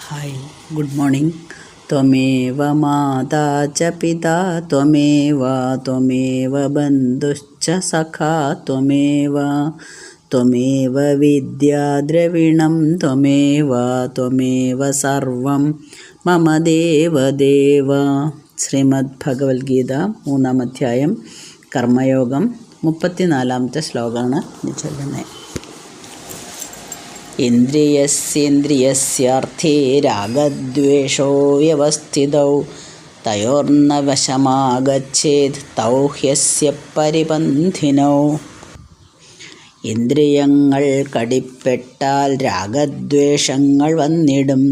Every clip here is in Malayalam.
Hi good morning. त्वमेव माता च पिता त्वमेव बन्धुश्च सखा त्वमेव विद्या द्रविणं त्वमेव सर्वं मम देवदेव। ശ്രീമദ് ഭഗവത്ഗീത 3-ാം അധ്യായം കർമ്മയോഗം 34-ാമത്തെ ശ്ലോകമാണ് ചൊല്ലുന്നത്. ഇന്ദ്രിയസ്യേന്ദ്രിയസ്യാർത്ഥേ രാഗദ്വേഷോ വ്യവസ്ഥിതൗ തയോർന വശമാഗച്ഛേത് തൗ ഹ്യസ്യ പരിപന്ഥിനൗ. ഇന്ദ്രിയങ്ങൾ കടിപ്പെട്ടാൽ രാഗദ്വേഷങ്ങൾ വന്നിടും.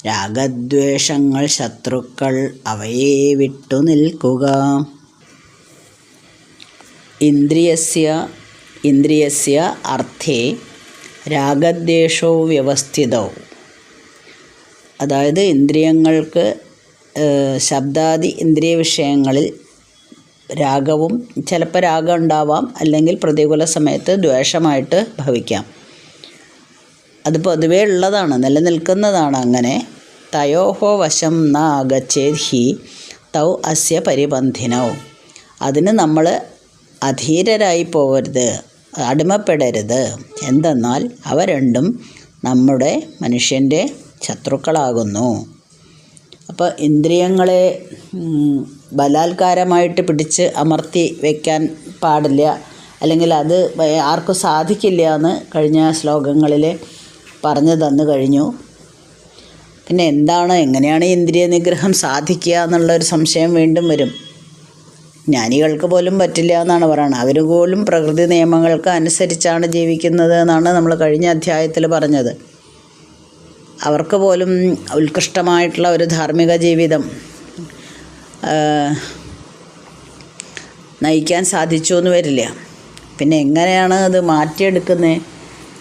രാഗദ്വേഷങ്ങൾ ശത്രുക്കൾ, അവയെ വിട്ടു നിൽക്കുക. ഇന്ദ്രിയസ്യ അർത്ഥേ രാഗദ്വേഷോ വ്യവസ്ഥിതൗ. അതായത് ഇന്ദ്രിയങ്ങൾക്ക് ശബ്ദാദി ഇന്ദ്രിയ വിഷയങ്ങളിൽ രാഗവും, ചിലപ്പോൾ രാഗം ഉണ്ടാവാം, അല്ലെങ്കിൽ പ്രതികൂല സമയത്ത് ദ്വേഷമായിട്ട് ഭവിക്കാം. അത് പൊതുവേ ഉള്ളതാണ്, നിലനിൽക്കുന്നതാണ്. അങ്ങനെ തയോഹോ വശം ന ആഗച്ഛേത് ഹി തൗ അസ്യ പരിപന്ഥിനൗ. അതിന് നമ്മൾ അധീരരായി പോകരുത്, അടിമപ്പെടരുത്. എന്തെന്നാൽ അവ രണ്ടും നമ്മുടെ മനുഷ്യൻ്റെ ശത്രുക്കളാകുന്നു. അപ്പോൾ ഇന്ദ്രിയങ്ങളെ ബലാത്കാരമായിട്ട് പിടിച്ച് അമർത്തി വയ്ക്കാൻ പാടില്ല, അല്ലെങ്കിൽ അത് ആർക്കും സാധിക്കില്ല എന്ന് കഴിഞ്ഞ ശ്ലോകങ്ങളിൽ പറഞ്ഞു തന്നു കഴിഞ്ഞു. പിന്നെ എങ്ങനെയാണ് ഇന്ദ്രിയ നിഗ്രഹം സാധിക്കുക എന്നുള്ളൊരു സംശയം വീണ്ടും വരും. ജ്ഞാനികൾക്ക് പോലും പറ്റില്ല എന്നാണ് പറയുന്നത്. അവർ പോലും പ്രകൃതി നിയമങ്ങൾക്ക് അനുസരിച്ചാണ് ജീവിക്കുന്നത് എന്നാണ് നമ്മൾ കഴിഞ്ഞ അധ്യായത്തിൽ പറഞ്ഞത്. അവർക്ക് പോലും ഉത്കൃഷ്ടമായിട്ടുള്ള ഒരു ധാർമ്മിക ജീവിതം നയിക്കാൻ സാധിച്ചു എന്ന് വരില്ല. പിന്നെ എങ്ങനെയാണ് അത് മാറ്റിയെടുക്കുന്നത്?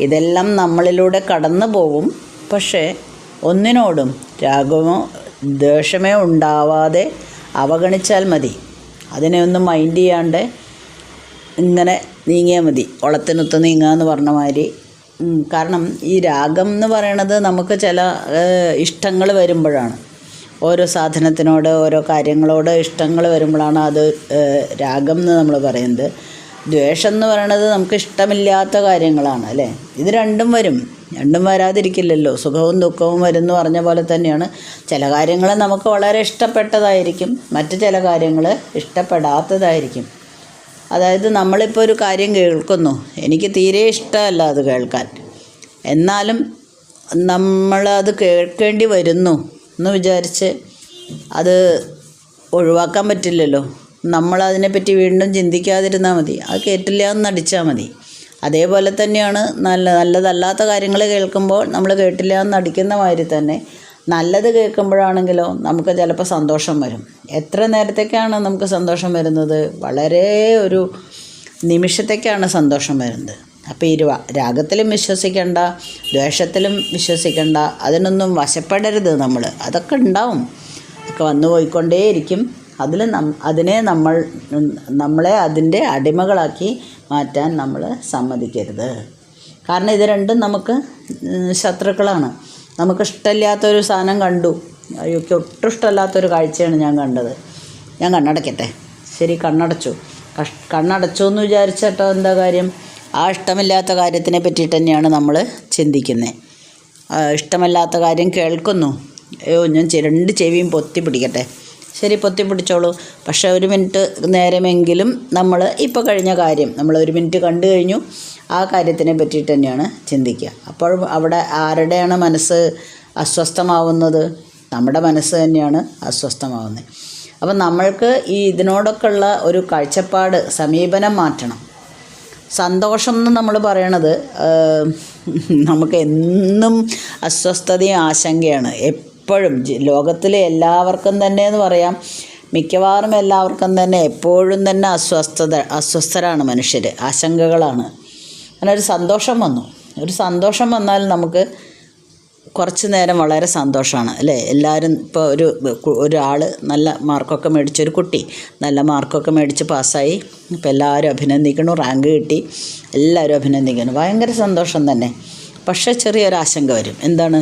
ഇതെല്ലാം നമ്മളിലൂടെ കടന്നു പോകും. പക്ഷേ ഒന്നിനോടും രാഗമോ ദ്വേഷമോ ഉണ്ടാവാതെ അവഗണിച്ചാൽ മതി. അതിനെ ഒന്നും മൈൻഡ് ചെയ്യാണ്ട് ഇങ്ങനെ നീങ്ങിയാൽ മതി, ഒളത്തിനൊത്ത് നീങ്ങുക എന്ന് പറഞ്ഞ മാതിരി. കാരണം ഈ രാഗം എന്ന് പറയണത് നമുക്ക് ചില ഇഷ്ടങ്ങൾ വരുമ്പോഴാണ്, ഓരോ സാധനത്തിനോട് ഓരോ കാര്യങ്ങളോട് ഇഷ്ടങ്ങൾ വരുമ്പോഴാണ് അത് രാഗം എന്ന് നമ്മൾ പറയുന്നത്. ദ്വേഷം എന്ന് പറയണത് നമുക്ക് ഇഷ്ടമില്ലാത്ത കാര്യങ്ങളാണ്, അല്ലേ? ഇത് രണ്ടും വരും, രണ്ടും വരാതിരിക്കില്ലല്ലോ. സുഖവും ദുഃഖവും വരുമെന്ന് പറഞ്ഞ പോലെ തന്നെയാണ്. ചില കാര്യങ്ങൾ നമുക്ക് വളരെ ഇഷ്ടപ്പെട്ടതായിരിക്കും, മറ്റ് ചില കാര്യങ്ങൾ ഇഷ്ടപ്പെടാത്തതായിരിക്കും. അതായത് നമ്മളിപ്പോൾ ഒരു കാര്യം കേൾക്കുന്നു, എനിക്ക് തീരെ ഇഷ്ടമല്ല അത് കേൾക്കാൻ, എന്നാലും നമ്മളത് കേൾക്കേണ്ടി വരുന്നു എന്ന് വിചാരിച്ച് അത് ഒഴിവാക്കാൻ പറ്റില്ലല്ലോ. നമ്മളതിനെപ്പറ്റി വീണ്ടും ചിന്തിക്കാതിരുന്നാൽ മതി, അത് കേട്ടില്ല എന്ന് നടിച്ചാൽ മതി. അതേപോലെ തന്നെയാണ് നല്ലതല്ലാത്ത കാര്യങ്ങൾ കേൾക്കുമ്പോൾ നമ്മൾ കേട്ടില്ല എന്ന് നടിക്കുന്ന മാതിരി തന്നെ നല്ലത് കേൾക്കുമ്പോഴാണെങ്കിലോ നമുക്ക് ചിലപ്പോൾ സന്തോഷം വരും. എത്ര നേരത്തേക്കാണ് നമുക്ക് സന്തോഷം വരുന്നത്? വളരെ ഒരു നിമിഷത്തേക്കാണ് സന്തോഷം വരുന്നത്. അപ്പോൾ രാഗത്തിലും വിശ്വസിക്കേണ്ട, ദ്വേഷത്തിലും വിശ്വസിക്കേണ്ട, അതിനൊന്നും വശപ്പെടരുത് നമ്മൾ. അതൊക്കെ ഉണ്ടാവും, ഒക്കെ വന്നു പോയിക്കൊണ്ടേയിരിക്കും. നമ്മളെ അതിൻ്റെ അടിമകളാക്കി മാറ്റാൻ നമ്മൾ സമ്മതിക്കരുത്. കാരണം ഇത് രണ്ടും നമുക്ക് ശത്രുക്കളാണ്. നമുക്കിഷ്ടമില്ലാത്തൊരു സാധനം കണ്ടു, എനിക്ക് ഒട്ടും ഇഷ്ടമല്ലാത്തൊരു കാഴ്ചയാണ് ഞാൻ കണ്ടത്. ഞാൻ കണ്ണടയ്ക്കട്ടെ, ശരി, കണ്ണടച്ചു എന്ന് വിചാരിച്ചിട്ടോ എന്താ കാര്യം? ആ ഇഷ്ടമില്ലാത്ത കാര്യത്തിനെ പറ്റിയിട്ട് തന്നെയാണ് നമ്മൾ ചിന്തിക്കുന്നത്. ഇഷ്ടമല്ലാത്ത കാര്യം കേൾക്കുന്നു, ഞാൻ രണ്ട് ചെവിയും പൊത്തി പിടിക്കട്ടെ, ശരി, പൊത്തി പിടിച്ചോളൂ. പക്ഷേ ഒരു മിനിറ്റ് നേരമെങ്കിലും നമ്മൾ ഇപ്പോൾ കഴിഞ്ഞ കാര്യം നമ്മൾ ഒരു മിനിറ്റ് കണ്ടു കഴിഞ്ഞു, ആ കാര്യത്തിനെ പറ്റിയിട്ട് തന്നെയാണ് ചിന്തിക്കുക. അപ്പോൾ അവിടെ ആരുടെയാണ് മനസ്സ് അസ്വസ്ഥമാവുന്നത്? നമ്മുടെ മനസ്സ് തന്നെയാണ് അസ്വസ്ഥമാവുന്നത്. അപ്പം നമ്മൾക്ക് ഇതിനോടൊക്കെ ഉള്ള ഒരു കാഴ്ചപ്പാട്, സമീപനം മാറ്റണം. സന്തോഷം എന്ന് നമ്മൾ പറയണത് നമുക്ക് എന്നും അസ്വസ്ഥതയും ആശങ്കയാണ്. എപ്പോഴും ലോകത്തിലെ എല്ലാവർക്കും തന്നെ എന്ന് പറയാം, മിക്കവാറും എല്ലാവർക്കും തന്നെ എപ്പോഴും തന്നെ അസ്വസ്ഥരാണ് മനുഷ്യർ, ആശങ്കകളാണ്. അങ്ങനെ ഒരു സന്തോഷം വന്നാൽ നമുക്ക് കുറച്ച് നേരം വളരെ സന്തോഷമാണ്, അല്ലേ? എല്ലാവരും ഇപ്പോൾ ഒരാൾ നല്ല മാർക്കൊക്കെ മേടിച്ച, ഒരു കുട്ടി നല്ല മാർക്കൊക്കെ മേടിച്ച് പാസ്സായി, ഇപ്പോൾ എല്ലാവരും അഭിനന്ദിക്കണം, റാങ്ക് കിട്ടി, എല്ലാവരും അഭിനന്ദിക്കണം, ഭയങ്കര സന്തോഷം തന്നെ. പക്ഷേ ചെറിയൊരാശങ്ക വരും. എന്താണ്?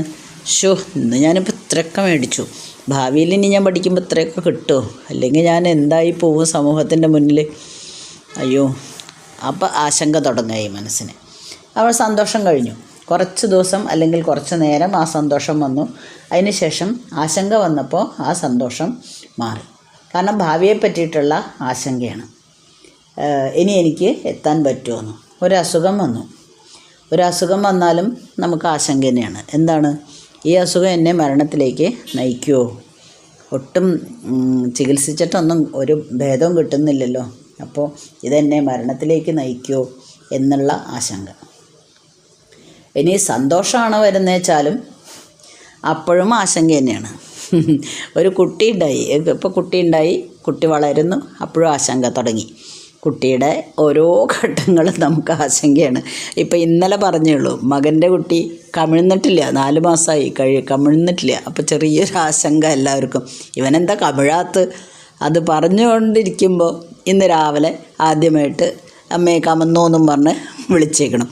ഇന്ന് ഞാനിപ്പോൾ ഇത്രയൊക്കെ മേടിച്ചു, ഭാവിയിൽ ഇനി ഞാൻ പഠിക്കുമ്പോൾ ഇത്രയൊക്കെ കിട്ടുമോ, അല്ലെങ്കിൽ ഞാൻ എന്തായി പോവും സമൂഹത്തിൻ്റെ മുന്നിൽ, അയ്യോ. അപ്പോൾ ആശങ്ക തുടങ്ങായി മനസ്സിന്. അവൾ സന്തോഷം കഴിഞ്ഞു. കുറച്ച് ദിവസം അല്ലെങ്കിൽ കുറച്ച് നേരം ആ സന്തോഷം വന്നു. അതിന് ശേഷം ആശങ്ക വന്നപ്പോൾ ആ സന്തോഷം മാറി. കാരണം ഭാവിയെ പറ്റിയിട്ടുള്ള ആശങ്കയാണ്. ഇനി എനിക്ക് എത്താൻ പറ്റുമെന്ന്. ഒരസുഖം വന്നു. ഒരസുഖം വന്നാലും നമുക്ക് ആശങ്ക തന്നെയാണ്. എന്താണ്, ഈ അസുഖം എന്നെ മരണത്തിലേക്ക് നയിക്കുമോ? ഒട്ടും ചികിത്സിച്ചിട്ടൊന്നും ഒരു ഭേദവും കിട്ടുന്നില്ലല്ലോ. അപ്പോൾ ഇതെന്നെ മരണത്തിലേക്ക് നയിക്കുമോ എന്നുള്ള ആശങ്ക. ഇനി സന്തോഷമാണ് വരുന്നേച്ചാലും അപ്പോഴും ആശങ്ക തന്നെയാണ്. ഒരു കുട്ടി ഉണ്ടായി, ഇപ്പോൾ കുട്ടി വളരുന്നു, അപ്പോഴും ആശങ്ക തുടങ്ങി. കുട്ടിയുടെ ഓരോ ഘട്ടങ്ങളും നമുക്ക് ആശങ്കയാണ്. ഇപ്പോൾ ഇന്നലെ പറഞ്ഞുള്ളൂ, മകൻ്റെ കുട്ടി കമിഴ്ന്നിട്ടില്ല, 4 മാസമായി കമിഴ്ന്നിട്ടില്ല. അപ്പോൾ ചെറിയൊരു ആശങ്ക എല്ലാവർക്കും, ഇവനെന്താ കമിഴാത്ത്. അത് പറഞ്ഞുകൊണ്ടിരിക്കുമ്പോൾ ഇന്ന് രാവിലെ ആദ്യമായിട്ട് അമ്മയെ കമന്നോന്നും പറഞ്ഞ് വിളിച്ചേക്കണം.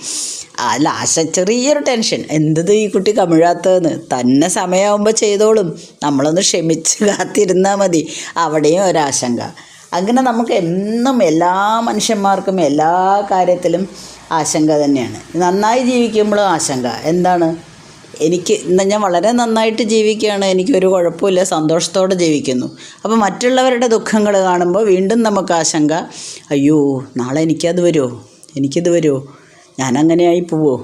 അല്ല, ചെറിയൊരു ടെൻഷൻ, എന്തത് ഈ കുട്ടി കമിഴാത്തതെന്ന്. തന്നെ സമയമാകുമ്പോൾ ചെയ്തോളും, നമ്മളൊന്ന് ക്ഷമിച്ച് കാത്തിരുന്നാൽ മതി. അവിടെയും ഒരാശങ്ക. അങ്ങനെ നമുക്ക് എന്നും എല്ലാ മനുഷ്യന്മാർക്കും എല്ലാ കാര്യത്തിലും ആശങ്ക തന്നെയാണ്. നന്നായി ജീവിക്കുമ്പോഴും ആശങ്ക. എന്താണ്, ഇന്ന് ഞാൻ വളരെ നന്നായിട്ട് ജീവിക്കുകയാണ്, എനിക്കൊരു കുഴപ്പമില്ല, സന്തോഷത്തോടെ ജീവിക്കുന്നു. അപ്പോൾ മറ്റുള്ളവരുടെ ദുഃഖങ്ങൾ കാണുമ്പോൾ വീണ്ടും നമുക്ക് ആശങ്ക, അയ്യോ നാളെ എനിക്കിത് വരുമോ, ഞാനങ്ങനെയായി പോവോ.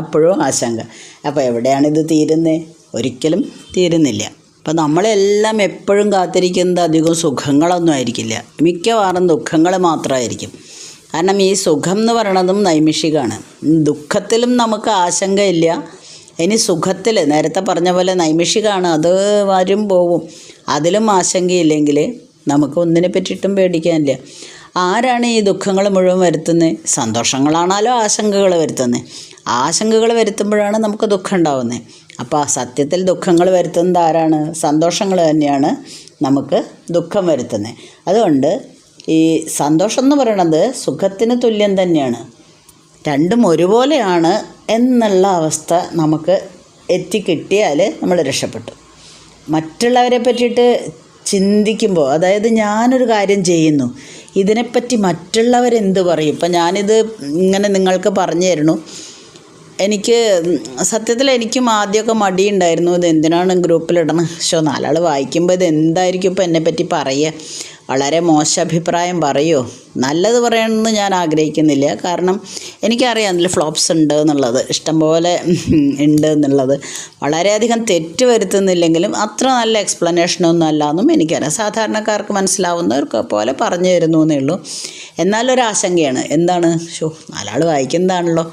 അപ്പോഴും ആശങ്ക. അപ്പോൾ എവിടെയാണിത് തീരുന്നത്? ഒരിക്കലും തീരുന്നില്ല. അപ്പം നമ്മളെല്ലാം എപ്പോഴും കാത്തിരിക്കുന്നത് അധികം സുഖങ്ങളൊന്നും ആയിരിക്കില്ല, മിക്കവാറും ദുഃഖങ്ങൾ മാത്രമായിരിക്കും. കാരണം ഈ സുഖം എന്ന് പറയണതും നൈമിഷികമാണ്. ദുഃഖത്തിലും നമുക്ക് ആശങ്കയില്ല. ഇനി സുഖത്തിൽ നേരത്തെ പറഞ്ഞ പോലെ നൈമിഷികമാണ്, അത് വരും പോവും. അതിലും ആശങ്കയില്ലെങ്കിൽ നമുക്ക് ഒന്നിനെ പറ്റിയിട്ടും പേടിക്കാനില്ല. ആരാണ് ഈ ദുഃഖങ്ങൾ മുഴുവൻ വരുത്തുന്നത്? സന്തോഷങ്ങളാണല്ലോ ആശങ്കകൾ വരുത്തുന്നത്. ആശങ്കകൾ വരുത്തുമ്പോഴാണ് നമുക്ക് ദുഃഖം ഉണ്ടാവുന്നത്. അപ്പോൾ സത്യത്തിൽ ദുഃഖങ്ങൾ വരുത്തുന്നത് ആരാണ്? സന്തോഷങ്ങൾ തന്നെയാണ് നമുക്ക് ദുഃഖം വരുത്തുന്നത്. അതുകൊണ്ട് ഈ സന്തോഷം എന്ന് പറയുന്നത് സുഖത്തിന് തുല്യം തന്നെയാണ്. രണ്ടും ഒരുപോലെയാണ് എന്നുള്ള അവസ്ഥ നമുക്ക് എത്തിക്കിട്ടിയാൽ നമ്മൾ രക്ഷപ്പെട്ടു. മറ്റുള്ളവരെ പറ്റിയിട്ട് ചിന്തിക്കുമ്പോൾ, അതായത് ഞാനൊരു കാര്യം ചെയ്യുന്നു, ഇതിനെപ്പറ്റി മറ്റുള്ളവരെന്ത് പറയും. ഇപ്പം ഞാനിത് ഇങ്ങനെ നിങ്ങൾക്ക് പറഞ്ഞു തരണു. സത്യത്തിൽ എനിക്കും ആദ്യമൊക്കെ മടിയുണ്ടായിരുന്നു, ഇത് എന്തിനാണ് ഗ്രൂപ്പിലിടണം, 4 ആൾ വായിക്കുമ്പോൾ ഇത് എന്തായിരിക്കും ഇപ്പം എന്നെപ്പറ്റി പറയുക, വളരെ മോശം അഭിപ്രായം പറയുമോ, നല്ലത് പറയണമെന്ന് ഞാൻ ആഗ്രഹിക്കുന്നില്ല. കാരണം എനിക്കറിയാം അതിൽ ഫ്ലോപ്സ് ഉണ്ട് എന്നുള്ളത്, ഇഷ്ടംപോലെ ഉണ്ട് എന്നുള്ളത്. വളരെയധികം തെറ്റ് വരുത്തുന്നില്ലെങ്കിലും അത്ര നല്ല എക്സ്പ്ലനേഷനൊന്നും അല്ല എന്നും എനിക്കറിയാം. സാധാരണക്കാർക്ക് മനസ്സിലാവുന്നവർക്ക് പോലെ പറഞ്ഞു തരുന്നു എന്നേ ഉള്ളൂ. എന്നാലൊരാശങ്കയാണ്. എന്താണ്, 4 ആൾ വായിക്കുന്നതാണല്ലോ,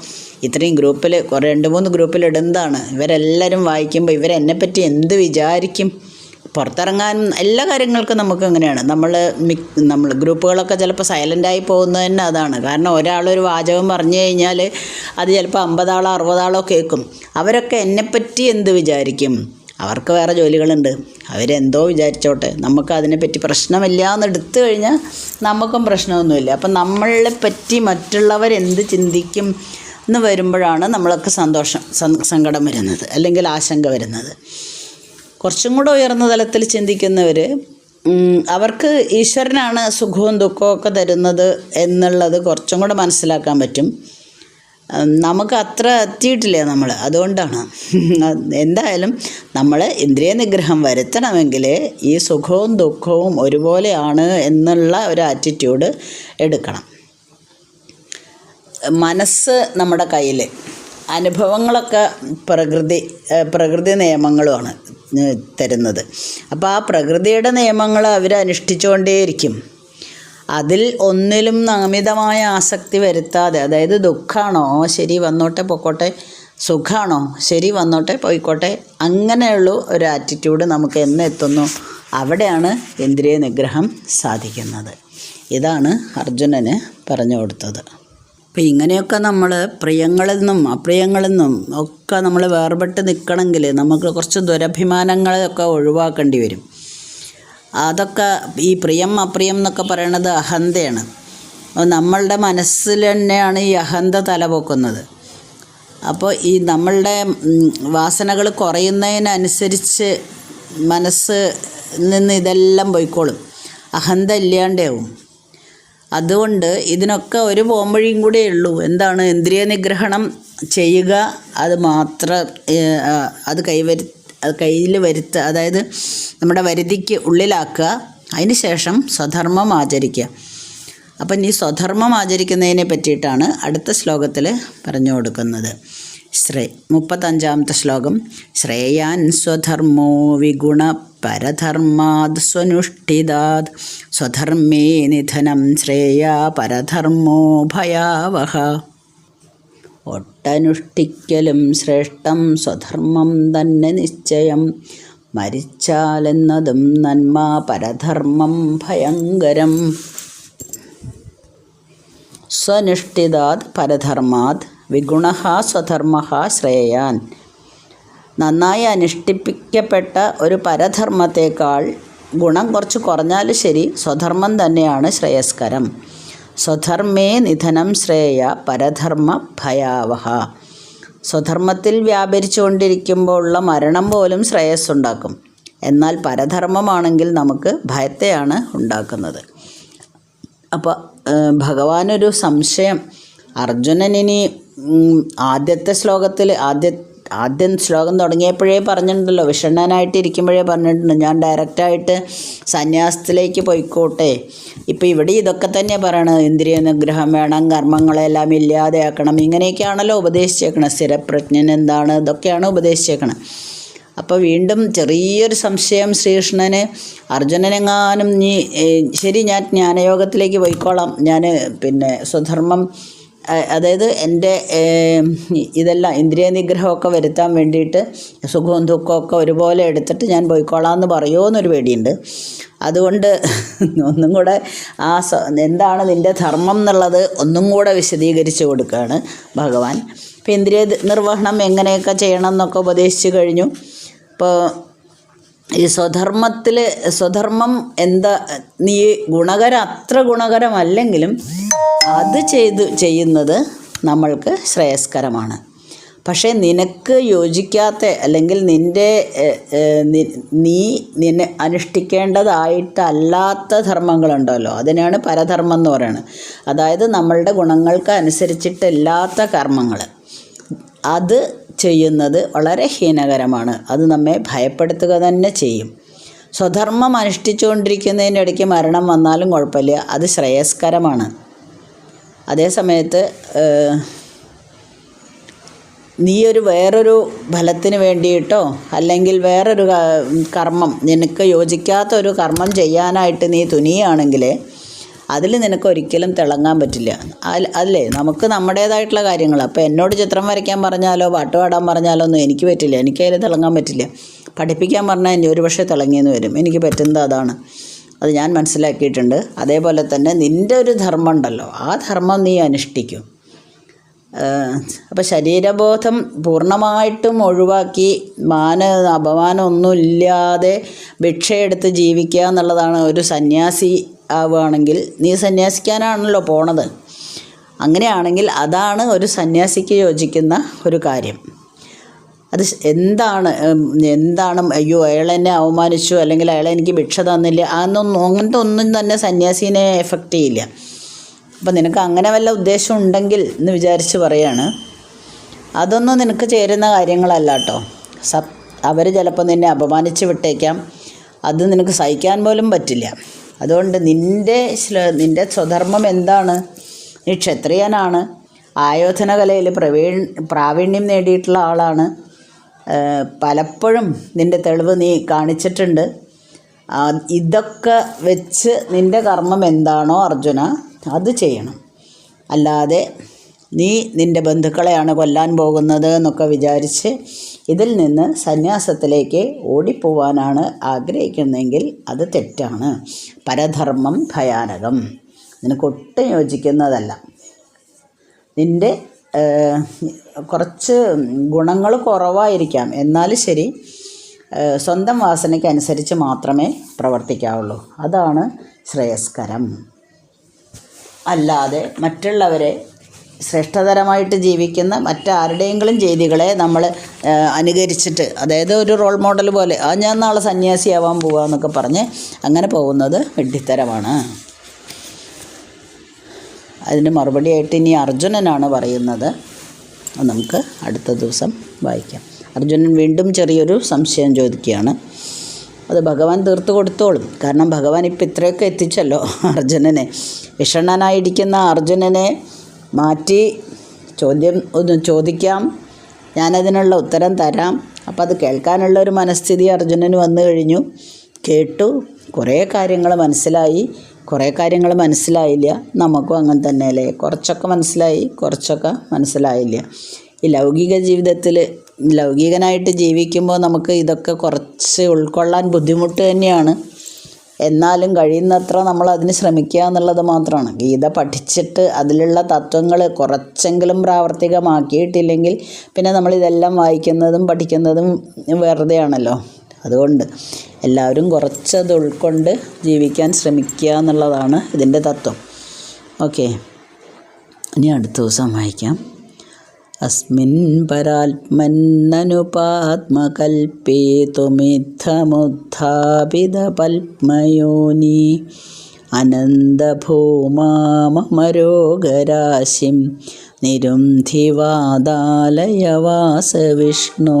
ഇത്രയും ഗ്രൂപ്പിൽ 2-3 ഗ്രൂപ്പിൽ ഇടുന്നതാണ്, ഇവരെല്ലാവരും വായിക്കുമ്പോൾ ഇവരെന്നെപ്പറ്റി എന്ത് വിചാരിക്കും. പുറത്തിറങ്ങാനും എല്ലാ കാര്യങ്ങൾക്കും നമുക്ക് അങ്ങനെയാണ്. നമ്മൾ ഗ്രൂപ്പുകളൊക്കെ ചിലപ്പോൾ സൈലൻ്റായി പോകുന്നത് തന്നെ അതാണ്. കാരണം ഒരാളൊരു വാചകം പറഞ്ഞു കഴിഞ്ഞാൽ അത് ചിലപ്പോൾ 50 ആളോ 60 ആളോ കേൾക്കും. അവരൊക്കെ എന്നെപ്പറ്റി എന്ത് വിചാരിക്കും, അവർക്ക് വേറെ ജോലികളുണ്ട്, അവരെന്തോ വിചാരിച്ചോട്ടെ, നമുക്ക് അതിനെപ്പറ്റി പ്രശ്നമില്ല എന്ന് എടുത്തു കഴിഞ്ഞാൽ നമുക്കും പ്രശ്നമൊന്നുമില്ല. അപ്പം നമ്മളെ പറ്റി മറ്റുള്ളവരെന്ത് ചിന്തിക്കും എന്ന് വരുമ്പോഴാണ് നമ്മളൊക്കെ സങ്കടം വരുന്നത്, അല്ലെങ്കിൽ ആശങ്ക വരുന്നത്. കുറച്ചും കൂടെ ഉയർന്ന തലത്തിൽ ചിന്തിക്കുന്നവർ, അവർക്ക് ഈശ്വരനാണ് സുഖവും ദുഃഖവും ഒക്കെ തരുന്നത് എന്നുള്ളത് കുറച്ചും കൂടെ മനസ്സിലാക്കാൻ പറ്റും. നമുക്ക് അത്ര എത്തിയിട്ടില്ല നമ്മൾ, അതുകൊണ്ടാണ്. എന്തായാലും നമ്മൾ ഇന്ദ്രിയ നിഗ്രഹം വരുത്തണമെങ്കിൽ ഈ സുഖവും ദുഃഖവും ഒരുപോലെയാണ് എന്നുള്ള ഒരു ആറ്റിറ്റ്യൂഡ് എടുക്കണം. മനസ്സ് നമ്മുടെ കയ്യിൽ, അനുഭവങ്ങളൊക്കെ പ്രകൃതി നിയമങ്ങളുമാണ് തരുന്നത്. അപ്പോൾ ആ പ്രകൃതിയുടെ നിയമങ്ങൾ അവരനുഷ്ഠിച്ചുകൊണ്ടേയിരിക്കും. അതിൽ ഒന്നിലും അമിതമായ ആസക്തി വരുത്താതെ, അതായത് ദുഃഖമാണോ ശരി വന്നോട്ടെ പൊക്കോട്ടെ, സുഖമാണോ ശരി വന്നോട്ടെ പോയിക്കോട്ടെ, അങ്ങനെയുള്ള ഒരു ആറ്റിറ്റ്യൂഡ് നമുക്ക് എന്നെത്തുന്നു അവിടെയാണ് ഇന്ദ്രിയ നിഗ്രഹം സാധിക്കുന്നത്. ഇതാണ് അർജുനന് പറഞ്ഞു കൊടുത്തത്. അപ്പോൾ ഇങ്ങനെയൊക്കെ നമ്മൾ പ്രിയങ്ങളിൽ നിന്നും അപ്രിയങ്ങളിൽ നിന്നും ഒക്കെ നമ്മൾ വേർപെട്ട് നിൽക്കണമെങ്കിൽ നമുക്ക് കുറച്ച് ദുരഭിമാനങ്ങളൊക്കെ ഒഴിവാക്കേണ്ടി വരും. അതൊക്കെ ഈ പ്രിയം അപ്രിയം എന്നൊക്കെ പറയണത് അഹന്തയാണ്. നമ്മളുടെ മനസ്സിൽ തന്നെയാണ് ഈ അഹന്ത തലപൊക്കുന്നത്. അപ്പോൾ ഈ നമ്മളുടെ വാസനകൾ കുറയുന്നതിനനുസരിച്ച് മനസ്സ് നിന്ന് ഇതെല്ലാം പോയിക്കോളും, അഹന്ത ഇല്ലാണ്ടാവും. അതുകൊണ്ട് ഇതിനൊക്കെ ഒരു പോംവഴിയും കൂടെ ഉള്ളൂ. എന്താണ്? ഇന്ദ്രിയ നിഗ്രഹണം ചെയ്യുക. അത് മാത്രം അത് കയ്യിൽ വരുത്തുക, അതായത് നമ്മുടെ വരുതിക്ക് ഉള്ളിലാക്കുക. അതിന് ശേഷം സ്വധർമ്മം ആചരിക്കുക. അപ്പം ഈ സ്വധർമ്മം ആചരിക്കുന്നതിനെ പറ്റിയിട്ടാണ് അടുത്ത ശ്ലോകത്തിൽ പറഞ്ഞു കൊടുക്കുന്നത്. 35-ാമത്തെ ശ്ലോകം. ശ്രേയാൻ സ്വധർമ്മോ വിഗുണ പരധർമാത് സ്വനുഷ്ഠിതാത് സ്വധർമ്മേ നിധനം ശ്രേയാ പരധർമ്മോ ഭയാവഹ. ഒട്ടനുഷ്ഠിക്കലും ശ്രേഷ്ഠം സ്വധർമ്മം തന്നെ നിശ്ചയം, മരിച്ചാലെന്നതും നന്മ പരധർമ്മം ഭയങ്കരം. സ്വനുഷ്ഠിതാത് പരധർമാത് വിഗുണഃ സ്വധർമ്മഃ ശ്രേയാൻ. നന്നായി അനുഷ്ഠിപ്പിക്കപ്പെട്ട ഒരു പരധർമ്മത്തേക്കാൾ ഗുണം കുറച്ച് കുറഞ്ഞാലും ശരി സ്വധർമ്മം തന്നെയാണ് ശ്രേയസ്കരം. സ്വധർമ്മേ നിധനം ശ്രേയ പരധർമ്മ ഭയാവഹ. സ്വധർമ്മത്തിൽ വ്യാപരിച്ചുകൊണ്ടിരിക്കുമ്പോൾ ഉള്ള മരണം പോലും ശ്രേയസ്സുണ്ടാക്കും. എന്നാൽ പരധർമ്മമാണെങ്കിൽ നമുക്ക് ഭയത്തെയാണ് ഉണ്ടാക്കുന്നത്. അപ്പോൾ ഭഗവാനൊരു സംശയം. അർജുനനിനി ആദ്യത്തെ ശ്ലോകത്തിൽ ആദ്യം ശ്ലോകം തുടങ്ങിയപ്പോഴേ പറഞ്ഞിട്ടുണ്ടല്ലോ, വിഷണ്ണനായിട്ടിരിക്കുമ്പോഴേ പറഞ്ഞിട്ടുണ്ട് ഞാൻ ഡയറക്റ്റായിട്ട് സന്യാസത്തിലേക്ക് പോയിക്കോട്ടെ. ഇപ്പോൾ ഇവിടെ ഇതൊക്കെ തന്നെ പറയണത്, ഇന്ദ്രിയ നിഗ്രഹം വേണം, കർമ്മങ്ങളെല്ലാം ഇല്ലാതെയാക്കണം, ഇങ്ങനെയൊക്കെയാണല്ലോ ഉപദേശിച്ചേക്കണം. സ്ഥിരപ്രജ്ഞൻ എന്താണ്, ഇതൊക്കെയാണ് ഉപദേശിച്ചേക്കണം. അപ്പോൾ വീണ്ടും ചെറിയൊരു സംശയം ശ്രീകൃഷ്ണന്. അർജുനനെങ്ങാനും നീ ശരി ഞാൻ ജ്ഞാനയോഗത്തിലേക്ക് പോയിക്കോളാം, ഞാൻ സ്വധർമ്മം, അതായത് എൻ്റെ ഇതെല്ലാം ഇന്ദ്രിയ നിഗ്രഹമൊക്കെ വരുത്താൻ വേണ്ടിയിട്ട് സുഖവും ദുഃഖമൊക്കെ ഒരുപോലെ എടുത്തിട്ട് ഞാൻ പോയിക്കോളാം എന്ന് പറയുമോ എന്നൊരു പേടിയുണ്ട്. അതുകൊണ്ട് ഒന്നും കൂടെ എന്താണ് നിൻ്റെ ധർമ്മം എന്നുള്ളത് ഒന്നും കൂടെ വിശദീകരിച്ച് കൊടുക്കുകയാണ് ഭഗവാൻ. ഇപ്പോൾ ഇന്ദ്രിയ നിർവഹണം എങ്ങനെയൊക്കെ ചെയ്യണം എന്നൊക്കെ ഉപദേശിച്ച് കഴിഞ്ഞു. ഇപ്പോൾ ഈ സ്വധർമ്മം എന്താ, നീ അത്ര ഗുണകരമല്ലെങ്കിലും അത് ചെയ്യുന്നത് നമ്മൾക്ക് ശ്രേയസ്കരമാണ്. പക്ഷേ നിനക്ക് യോജിക്കാത്ത അല്ലെങ്കിൽ നിന്നെ അനുഷ്ഠിക്കേണ്ടതായിട്ടല്ലാത്ത ധർമ്മങ്ങളുണ്ടല്ലോ, അതിനാണ് പരധർമ്മം എന്ന് പറയുന്നത്. അതായത് നമ്മളുടെ ഗുണങ്ങൾക്ക് അനുസരിച്ചിട്ടില്ലാത്ത കർമ്മങ്ങൾ, അത് ചെയ്യുന്നത് വളരെ ഹീനകരമാണ്. അത് നമ്മെ ഭയപ്പെടുത്തുക തന്നെ ചെയ്യും. സ്വധർമ്മം അനുഷ്ഠിച്ചുകൊണ്ടിരിക്കുന്നതിനിടയ്ക്ക് മരണം വന്നാലും കുഴപ്പമില്ല, അത് ശ്രേയസ്കരമാണ്. അതേ സമയത്ത് നീ വേറൊരു ഫലത്തിന് വേണ്ടിയിട്ടോ അല്ലെങ്കിൽ വേറൊരു കർമ്മം, നിനക്ക് യോജിക്കാത്ത ഒരു കർമ്മം ചെയ്യാനായിട്ട് നീ തുനിയുകയാണെങ്കിൽ അതിൽ നിനക്ക് ഒരിക്കലും തിളങ്ങാൻ പറ്റില്ല. അല്ലേ, നമുക്ക് നമ്മുടേതായിട്ടുള്ള കാര്യങ്ങൾ. അപ്പോൾ എന്നോട് ചിത്രം വരയ്ക്കാൻ പറഞ്ഞാലോ പാട്ട് പാടാൻ പറഞ്ഞാലോ ഒന്നും എനിക്ക് പറ്റില്ല, എനിക്കതിൽ തിളങ്ങാൻ പറ്റില്ല. പഠിപ്പിക്കാൻ പറഞ്ഞാൽ ഇനി ഒരു പക്ഷേ തിളങ്ങിയെന്ന് വരും. എനിക്ക് പറ്റുന്നത് അതാണ്, അത് ഞാൻ മനസ്സിലാക്കിയിട്ടുണ്ട്. അതേപോലെ തന്നെ നിൻ്റെ ഒരു ധർമ്മം ഉണ്ടല്ലോ, ആ ധർമ്മം നീ അനുഷ്ഠിക്കും. അപ്പോൾ ശരീരബോധം പൂർണ്ണമായിട്ടും ഒഴിവാക്കി അപമാനമൊന്നുമില്ലാതെ ഭിക്ഷയെടുത്ത് ജീവിക്കുക എന്നുള്ളതാണ് ഒരു സന്യാസി ആവുകയാണെങ്കിൽ. നീ സന്യാസിക്കാനാണല്ലോ പോണത്. അങ്ങനെയാണെങ്കിൽ അതാണ് ഒരു സന്യാസിക്ക് യോജിക്കുന്ന ഒരു കാര്യം. അത് എന്താണ് അയ്യോ അയാളെന്നെ അവമാനിച്ചു അല്ലെങ്കിൽ അയാളെ എനിക്ക് ഭിക്ഷ തന്നില്ല, അങ്ങനത്തെ ഒന്നും തന്നെ സന്യാസീനെ എഫക്റ്റ് ചെയ്യില്ല. അപ്പം നിനക്ക് അങ്ങനെ വല്ല ഉദ്ദേശം ഉണ്ടെങ്കിൽ എന്ന് വിചാരിച്ച് പറയാണ്, അതൊന്നും നിനക്ക് ചേരുന്ന കാര്യങ്ങളല്ല കേട്ടോ. അവർ ചിലപ്പോൾ നിന്നെ അപമാനിച്ച് വിട്ടേക്കാം, അത് നിനക്ക് സഹിക്കാൻ പോലും പറ്റില്ല. അതുകൊണ്ട് നിൻ്റെ സ്വധർമ്മം എന്താണ്? നീ ക്ഷത്രിയനാണ്, ആയോധന കലയിൽ പ്രാവീണ്യം നേടിയിട്ടുള്ള ആളാണ്. പലപ്പോഴും നിൻ്റെ തെളിവ് നീ കാണിച്ചിട്ടുണ്ട്. ഇതൊക്കെ വെച്ച് നിൻ്റെ കർമ്മം എന്താണോ അർജുന, അത് ചെയ്യണം. അല്ലാതെ നീ നിൻ്റെ ബന്ധുക്കളെയാണ് കൊല്ലാൻ പോകുന്നത് എന്നൊക്കെ വിചാരിച്ച് ഇതിൽ നിന്ന് സന്യാസത്തിലേക്ക് ഓടിപ്പോവാനാണ് ആഗ്രഹിക്കുന്നതെങ്കിൽ അത് തെറ്റാണ്. പരധർമ്മം ഭയാനകം, നിനക്കൊട്ടും യോജിക്കുന്നതല്ല. നിൻ്റെ കുറച്ച് ഗുണങ്ങൾ കുറവായിരിക്കാം, എന്നാലും ശരി സ്വന്തം വാസനയ്ക്ക് അനുസരിച്ച് മാത്രമേ പ്രവർത്തിക്കാവുള്ളൂ. അതാണ് ശ്രേയസ്കരം. അല്ലാതെ മറ്റുള്ളവരെ ശ്രേഷ്ഠതരമായിട്ട് ജീവിക്കുന്ന മറ്റാരുടെയെങ്കിലും ചെയ്തികളെ നമ്മൾ അനുകരിച്ചിട്ട്, അതായത് ഒരു റോൾ മോഡൽ പോലെ ഞാൻ നാളെ സന്യാസിയാവാൻ പോവുക എന്നൊക്കെ പറഞ്ഞ് അങ്ങനെ പോകുന്നത് വിഡ്ഢിത്തരമാണ്. അതിന് മറുപടിയായിട്ട് ഇനി അർജുനനാണ് പറയുന്നത്. അത് നമുക്ക് അടുത്ത ദിവസം വായിക്കാം. അർജുനൻ വീണ്ടും ചെറിയൊരു സംശയം ചോദിക്കുകയാണ്. അത് ഭഗവാൻ തീർത്തു കൊടുത്തോളും. കാരണം ഭഗവാൻ ഇപ്പം ഇത്രയൊക്കെ എത്തിച്ചല്ലോ അർജുനനെ. വിഷണ്ണനായിരിക്കുന്ന അർജുനനെ മാറ്റി ഒന്ന് ചോദിക്കാം, ഞാനതിനുള്ള ഉത്തരം തരാം. അപ്പോൾ അത് കേൾക്കാനുള്ള ഒരു മനസ്ഥിതി അർജുനന് വന്നു കഴിഞ്ഞു. കേട്ടു, കുറേ കാര്യങ്ങൾ മനസ്സിലായി, കുറേ കാര്യങ്ങൾ മനസ്സിലായില്ല. നമുക്കും അങ്ങനെ തന്നെയല്ലേ, കുറച്ചൊക്കെ മനസ്സിലായി, കുറച്ചൊക്കെ മനസ്സിലായില്ല. ഈ ലൗകിക ജീവിതത്തിൽ ലൗകികനായിട്ട് ജീവിക്കുമ്പോൾ നമുക്ക് ഇതൊക്കെ കുറച്ച് ഉൾക്കൊള്ളാൻ ബുദ്ധിമുട്ട് തന്നെയാണ്. എന്നാലും കഴിയുന്നത്ര നമ്മൾ അതിന് ശ്രമിക്കുക എന്നുള്ളത് മാത്രമാണ്. ഗീത പഠിച്ചിട്ട് അതിലുള്ള തത്വങ്ങൾ കുറച്ചെങ്കിലും പ്രാവർത്തികമാക്കിയിട്ടില്ലെങ്കിൽ പിന്നെ നമ്മളിതെല്ലാം വായിക്കുന്നതും പഠിക്കുന്നതും വെറുതെയാണല്ലോ. അതുകൊണ്ട് എല്ലാവരും കുറച്ചത് ഉൾക്കൊണ്ട് ജീവിക്കാൻ ശ്രമിക്കുക എന്നുള്ളതാണ് ഇതിൻ്റെ തത്വം. ഓക്കെ, ഇനി അടുത്ത ദിവസം വായിക്കാം. അസ്മിൻ പരാത്മന്നനുപാത്മകൽപ്പേതുമിദ്ധമുദ്ധാപിത പത്മയോനി അനന്തഭൂമാമരോഗരാശിം നിരുന്ധിവാദാലയ വാസവിഷ്ണു.